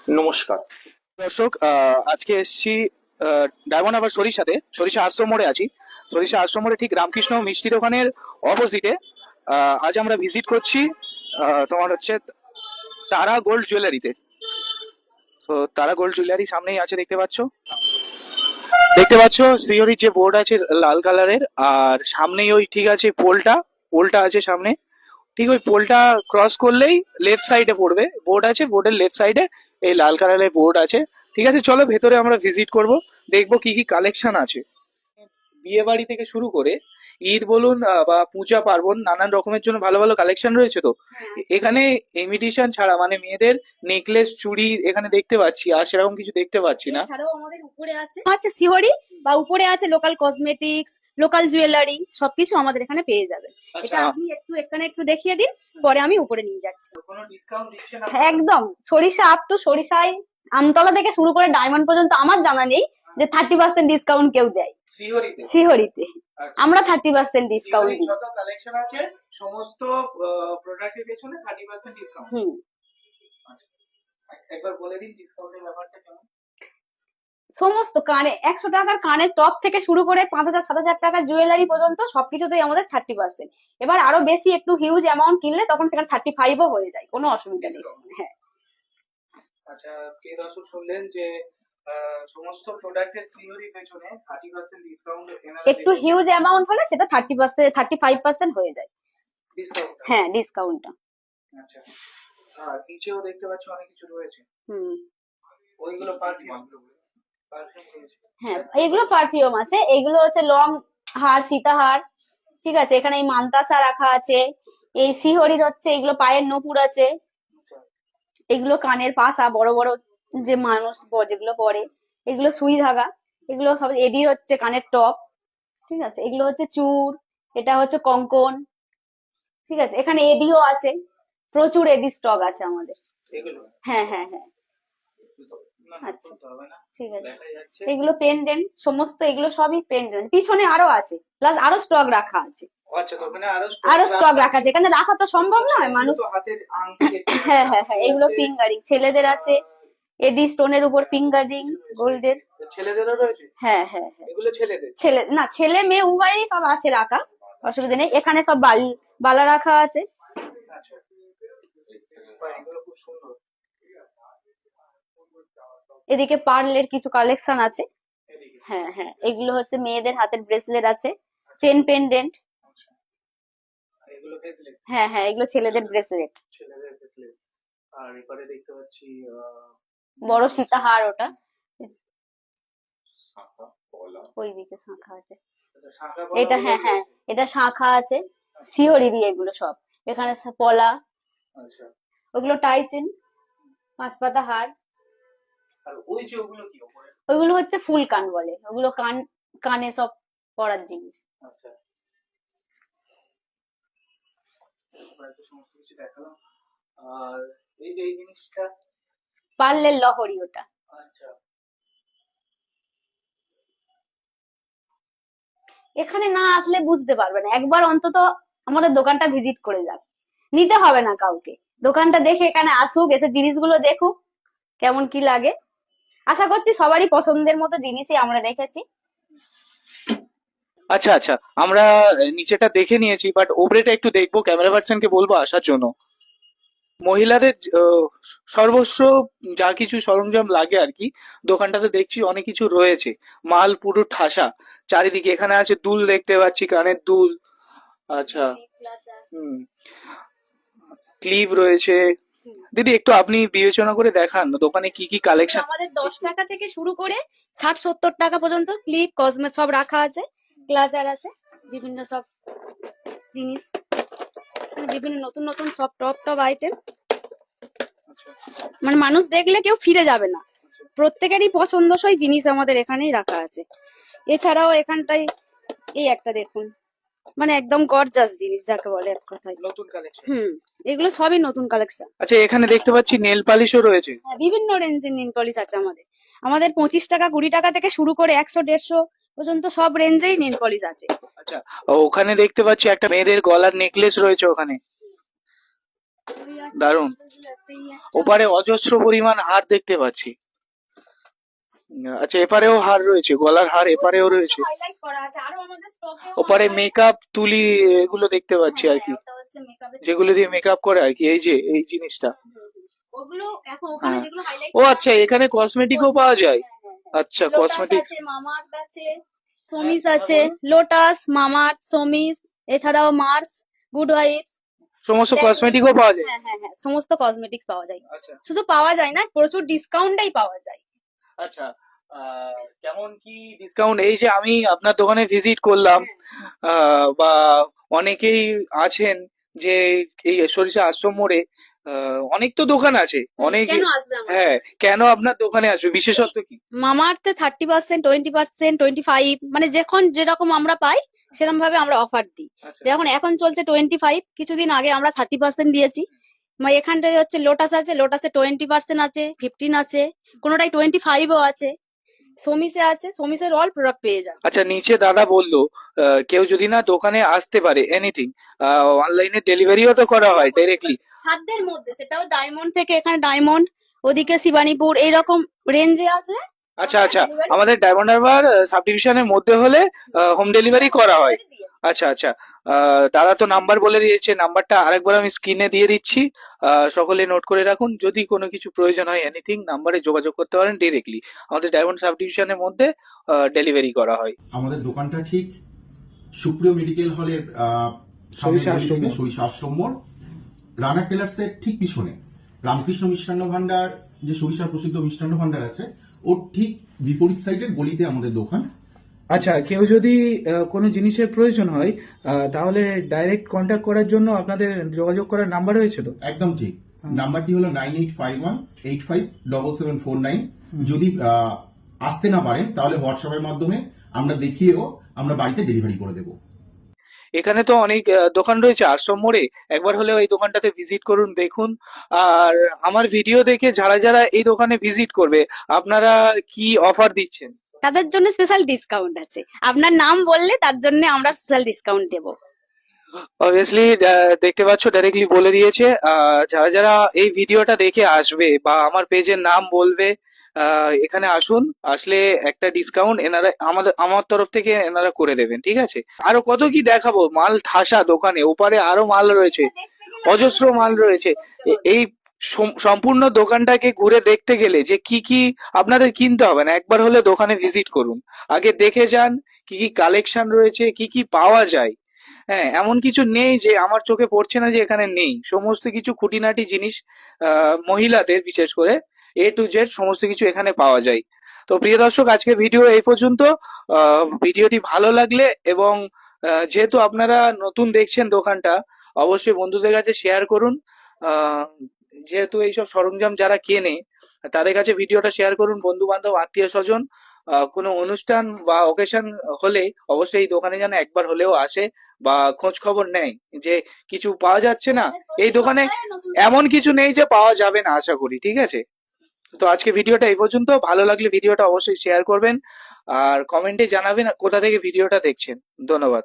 নমস্কার। দর্শক, আজকে এসছি ডায়মন্ড হারবার সরিষা আশ্রম মোড়ে আছি। সরিষা আশ্রম মোড়ে ঠিক রামকৃষ্ণ মিষ্টি দোকানের অপোজিটে আজ আমরা ভিজিট করছি তোমার হচ্ছে তারা গোল্ড জুয়েলারিতে। তো তারা গোল্ড জুয়েলারি সামনেই আছে, দেখতে পাচ্ছ সিওরির যে বোর্ড আছে লাল কালারের, আর সামনেই ওই ঠিক আছে পোলটা আছে সামনে। ঠিক ওই পোলটা ক্রস করলেই লেফট সাইডে পড়বে, বোর্ড আছে, বোর্ডের লেফট সাইডে এই লাল কালারের বোর্ড আছে। ঠিক আছে, চলো ভেতরে আমরা ভিজিট করব, দেখবো কি কি কালেকশন আছে। বিয়ে বাড়ি থেকে শুরু করে ঈদ বলুন বা পূজা পার্বণ নানান রকমের জন্য ভালো ভালো কালেকশন রয়েছে। তো এখানে ইমিটেশন ছাড়া মানে মেয়েদের নেকলেস চুড়ি এখানে দেখতে পাচ্ছি, আর সেরকম কিছু দেখতে পাচ্ছি না। এছাড়াও আমাদের উপরে আছে সিহরি বা উপরে আছে লোকাল কসমেটিক্স, লোকাল জুয়েলারি, সবকিছু আমাদের এখানে পেয়ে যাবেন। এটা আচ্ছা, আপনি এখানে একটু দেখিয়ে দিন, পরে আমি উপরে নিয়ে যাচ্ছি। কোনো ডিসকাউন্ট দিচ্ছে না? একদম সরিষা আপ টু সরিষায় আমতলা থেকে শুরু করে ডায়মন্ড পর্যন্ত আমার জানা নেই যে 30% ডিসকাউন্ট কেউ দেয়। সিওরিতে? সিহরিতে আচ্ছা, আমরা 30% ডিসকাউন্ট সিওরির দিই। যত কালেকশন আছে সমস্ত প্রোডাক্টের পেছনে 30% ডিসকাউন্ট। হুম। একবার বলে দিন ডিসকাউন্টের ব্যাপারটা কেমন। সমস্ত কানে 100 টাকার কানের টপ থেকে শুরু করে 5,000 7,000 টাকার জুয়েলারি পর্যন্ত সবকিছুতেই আমাদের 30%। এবার আরো বেশি একটু হিউজ অ্যামাউন্ট কিনলে তখন সেখানে 35ও হয়ে যায়, কোনো অসুবিধা নেই। হ্যাঁ, আচ্ছা, প্রিয় দর্শক শুনলেন যে সমস্ত প্রোডাক্টের সিওরি পেছনে 30% ডিসকাউন্ট একটু হিউজ অ্যামাউন্ট হলে সেটা 30% 35% হয়ে যায়। ডিসকাউন্ট। হ্যাঁ, ডিসকাউন্টটা। আচ্ছা, আর নিচেও দেখতে পাচ্ছ অনেক কিছু রয়েছে, হুম। ওইগুলো পারফিউম রয়েছে। হ্যাঁ, এগুলো পারফিউম আছে, এগুলো হচ্ছে লং হার, সীতাহার। ঠিক আছে, এখানে এই মান্তাসা রাখা আছে, এই সিহরির হচ্ছে এগুলো পায়ের নপুর আছে, আচ্ছা, এগুলো কানের পাশা বড় বড় যে মানুষ যেগুলো পরে, এগুলো সুই ধাগা, এগুলো সব এডির হচ্ছে কানের টপ। ঠিক আছে, এগুলো হচ্ছে চূড়, এটা হচ্ছে কঙ্কন। ঠিক আছে, এখানে এডিও আছে, প্রচুর এডি স্টক আছে আমাদের। এগুলো হ্যাঁ হ্যাঁ হ্যাঁ। না আচ্ছা, করতে হবে না, ঠিক আছে। দেখা যাচ্ছে। এগুলো পেন্ডেন্ট, সমস্ত এগুলো সবই পেন্ডেন্ট, পিছনে আরো আছে, প্লাস আরো স্টক রাখা আছে। আচ্ছা, তো ওখানে আরো আরো স্টক রাখা আছে, এখানে রাখা তো সম্ভব নয় মানুষ। তো হাতের আংটি দেখতে পাচ্ছি, হ্যাঁ হ্যাঁ হ্যাঁ, আংটি এগুলো আছে, ফিঙ্গারিং ছেলেদের আছে, এডি স্টোনের উপর ফিঙ্গারিং গোল্ডের। ছেলেদেরও রয়েছে। হ্যাঁ হ্যাঁ হ্যাঁ, এগুলো ছেলেদের? ছেলে না, ছেলে মেয়ে উভয়ই সব আছে রাখা, অসুবিধা নেই। এখানে সব বালা রাখা আছে। আচ্ছা, বাহ, এগুলো খুব সুন্দর। এদিকে পার্লের কিছু কালেকশন আছে। এদিকে? হ্যাঁ হ্যাঁ, এগুলো হচ্ছে মেয়েদের হাতের ব্রেসলেট আছে, চেন পেন্ডেন্ট। আচ্ছা, আর এগুলো ব্রেসলেট? হ্যাঁ হ্যাঁ, এগুলো ছেলেদের ব্রেসলেট। ছেলেদের ব্রেসলেট। আর এবারে দেখতে পাচ্ছি বড় সীতাহার ওটা, শাঁখা, পলা। ওইদিকে শাঁখা আছে। আচ্ছা, শাঁখা এটা পলাগুলো হ্যাঁ হ্যাঁ, রয়েছে। এটা শাঁখা আছে, সিহরিরই এগুলো সব। এখানে পলা, আচ্ছা, ওগুলো টাইচিন, 5 পাতা হার। আর ওই যে ওগুলো কি ওপরে? ওইগুলো হচ্ছে ফুল কান বলে, ওগুলো কানে সব পরার জিনিস। আচ্ছা, এবারে তো সমস্ত কিছু দেখালাম। আর এই যে এই জিনিসটা? পার্লের লহরি ওটা। আচ্ছা, এখানে না আসলে বুঝতে পারবে না, একবার অন্তত আমাদের দোকানটা ভিজিট করে যাবে, নিতে হবে না কাউকে। দোকানটা দেখে এখানে আসুক, এসে জিনিসগুলো দেখুক কেমন কি লাগে। আশা করছি সবারই পছন্দের মতো জিনিসই আমরা রেখেছি। আচ্ছা, আচ্ছা, আমরা নিচেটা দেখে নিয়েছি, বাট ওপরেটা একটু দেখবো, ক্যামেরা পার্সনকে বলবো আসার জন্য। মহিলাদের সর্বস্ব যা কিছু সরঞ্জাম লাগে আর কি, দোকানটাতে দেখছি অনেক কিছু রয়েছে, মাল পুরো ঠাসা চারিদিকে। এখানে আছে দুল, দেখতে পাচ্ছি কানের দুল। আচ্ছা, হুম, ক্লিপ রয়েছে। দিদি একটু আপনি বিবেচনা করে দেখান দোকানে কি কি কালেকশন। আমাদের 10 টাকা থেকে শুরু করে 60 70 টাকা পর্যন্ত ক্লিপ কসমে সব রাখা আছে, ক্লাচার আছে, বিভিন্ন সব জিনিস, বিভিন্ন নতুন নতুন সব টপ আইটেম। মানে মানুষ দেখলে কেউ ফিরে যাবে না, প্রত্যেকেরই পছন্দসই জিনিস আমাদের এখানেই রাখা আছে। এছাড়াও এখানটায় এই একটা দেখুন, মানে একদম গর্জাস জিনিস যাকে বলে এক কথায়। নতুন কালেকশন? এগুলো সবই নতুন কালেকশন। আচ্ছা, এখানে দেখতে পাচ্ছি নেল পালিশও রয়েছে। হ্যাঁ, বিভিন্ন রেঞ্জের নেল পলিশ আছে আমাদের। আমাদের 25 টাকা 20 টাকা থেকে শুরু করে 100 150 পর্যন্ত সব রেঞ্জেই নেল পলিশ আছে। আচ্ছা, ওখানে দেখতে পাচ্ছি একটা মেয়েদের গলার নেকলেস রয়েছে ওখানে। দারুণ। ওপারে অজস্র পরিমাণ হার দেখতে পাচ্ছি। আচ্ছা, এপারেও হার রয়েছে, গলার হার এপারেও রয়েছে। হাইলাইট করা আছে, আরো আমাদের স্টকেও ওপারে মেকআপ তুলি এগুলো দেখতে পাচ্ছি আর কি, ওটা হচ্ছে মেকআপের যেগুলো দিয়ে মেকআপ করে আর কি, এই যে এই জিনিসটা। ওগুলো এখন ওখানে হ্যাঁ। যেগুলো হাইলাইট ও আচ্ছা, এখানে কসমেটিকও পাওয়া যায়। আচ্ছা, লোটাস কসমেটিক্স। আছে, মামাআর্থ আছে, সমিস আছে, লোটাস, মামাআর্থ, সমিস, এছাড়াও মার্স, গুড ওয়াইফস। সমস্ত কসমেটিকও পাওয়া যায়। হ্যাঁ হ্যাঁ হ্যাঁ, সমস্ত কসমেটিক্স পাওয়া যায়। আচ্ছা শুধু পাওয়া যায় না, প্রচুর ডিসকাউন্টেই পাওয়া যায়। আচ্ছা। কেমন কি ডিসকাউন্ট? এই যে আমি আপনার দোকানে ভিজিট করলাম, বা অনেকেই আছেন যে এই সরিষা আশ্রম মোড়ে অনেক তো দোকান আছে, অনেক। কেন আসবে আমার? হ্যাঁ, কেন আপনার দোকানে আসবে, বিশেষত্ব কি? মামাআর্থে 30%, 20%, 25, মানে যখন যেরকম আমরা পাই সেরকম ভাবে আমরা অফার দিই। আচ্ছা যেমন এখন চলছে 25, কিছুদিন আগে আমরা 30% দিয়েছি। এখানটায় হচ্ছে লোটাস আছে, লোটাসে 20% আছে, 15 আছে, কোনোটাই 25ও আছে। সমিসে আছে, সমিসের অল প্রোডাক্ট পেয়ে যাবে। আচ্ছা, নিচে দাদা বললো কেউ যদি না দোকানে আসতে পারে এনিথিং, অনলাইনে ডেলিভারিও তো করা হয় ডাইরেক্টলি। সাধ্যের মধ্যে, সেটাও ডায়মন্ড থেকে, এখানে ডায়মন্ড, ওদিকে শিবানীপুর, এইরকম রেঞ্জে আছে। আচ্ছা আচ্ছা, আমাদের ডায়মন্ড হারবার সাব ডিভিশনের মধ্যে হলে হোম ডেলিভারি করা হয়। আচ্ছা আচ্ছা, দাদা তো নাম্বার বলে দিয়েছে, নাম্বারটা আরেকবার আমি স্ক্রিনে দিয়ে দিচ্ছি, সকলে নোট করে রাখুন। যদি কোনো কিছু প্রয়োজন হয় এনিথিং, নাম্বারে যোগাযোগ করতে পারেন ডিরেক্টলি। আমাদের ডায়মন্ড সাব ডিভিশনের মধ্যে ডেলিভারি করা হয়। আমাদের দোকানটা ঠিক সুপ্রিয় মেডিকেল হলের সরিষা আশ্রম মোড়। সরিষা আশ্রম মোড়, রানা টেলার্সের ঠিক পিছনে রামকৃষ্ণ মিষ্টান্ন ভান্ডার, যে সরিষার প্রসিদ্ধ মিষ্টান্ন ভান্ডার আছে, ওর ঠিক বিপরীত সাইডের গলিতে আমাদের দোকান। আচ্ছা, কেউ যদি কোনো জিনিসের প্রয়োজন হয় তাহলে ডাইরেক্ট কন্ট্যাক্ট করার জন্য আপনাদের যোগাযোগ করার নাম্বার রয়েছে তো? একদম ঠিক। নাম্বারটি হলো 9851857749। যদি আসতে না পারেন তাহলে হোয়াটসঅ্যাপের মাধ্যমে আমরা দেখিয়েও আমরা বাড়িতে ডেলিভারি করে দেবো। এখানে তো অনেক দোকান রয়েছে আশ্রম মোড়ে, একবার হলেও এই দোকানটাতে ভিজিট করুন, দেখুন। আর আমার ভিডিও দেখে যারা যারা এই দোকানে ভিজিট করবে, আপনারা কি অফার দিচ্ছেন? তাদের জন্য স্পেশাল ডিসকাউন্ট আছে, আপনার নাম বললে তার জন্য আমরা স্পেশাল ডিসকাউন্ট দেবো। অবভিয়াসলি দেখতে পাচ্ছ, ডাইরেক্টলি বলে দিয়েছে। যারা যারা এই ভিডিওটা দেখে আসবে বা আমার পেজের নাম বলবে, এখানে আসুন, আসলে একটা ডিসকাউন্ট এনারা আমার তরফ থেকে এনারা করে দেবেন, ঠিক আছে? আরো কত কি দেখাবো, মাল ঠাসা দোকানে, ওপারে আরো মাল রয়েছে, অজস্র মাল রয়েছে। এই সম্পূর্ণ দোকানটাকে ঘুরে দেখতে গেলে যে কি কি আপনাদের কিনতে হবে না, একবার হলে দোকানে ভিজিট করুন, আগে দেখে যান কি কি কালেকশন রয়েছে, কি কি পাওয়া যায়। হ্যাঁ, এমন কিছু নেই যে আমার চোখে পড়ছে না যে এখানে নেই, সমস্ত কিছু খুঁটিনাটি জিনিস, মহিলাদের বিশেষ করে A to Z সমস্ত কিছু এখানে পাওয়া যায়। তো প্রিয় দর্শক, আজকে ভিডিও এই পর্যন্ত। ভিডিওটি ভালো লাগলে এবং যেহেতু আপনারা নতুন দেখছেন দোকানটা, অবশ্যই বন্ধুদের কাছে শেয়ার করুন। আহ, যেহেতু এইসব সরঞ্জাম যারা কেনে তাদের কাছে ভিডিওটা শেয়ার করুন, বন্ধু বান্ধব, আত্মীয় স্বজন, কোনো অনুষ্ঠান বা অকেশন হলে অবশ্যই এই দোকানে যেন একবার হলেও আসে বা খোঁজ খবর নেয় যে কিছু পাওয়া যাচ্ছে না। এই দোকানে এমন কিছু নেই যে পাওয়া যাবে না, আশা করি, ঠিক আছে? তো আজকে ভিডিওটা এই পর্যন্ত। ভালো লাগলে ভিডিওটা অবশ্যই শেয়ার করবেন আর কমেন্টে জানাবেন কোথা থেকে ভিডিওটা দেখছেন। ধন্যবাদ।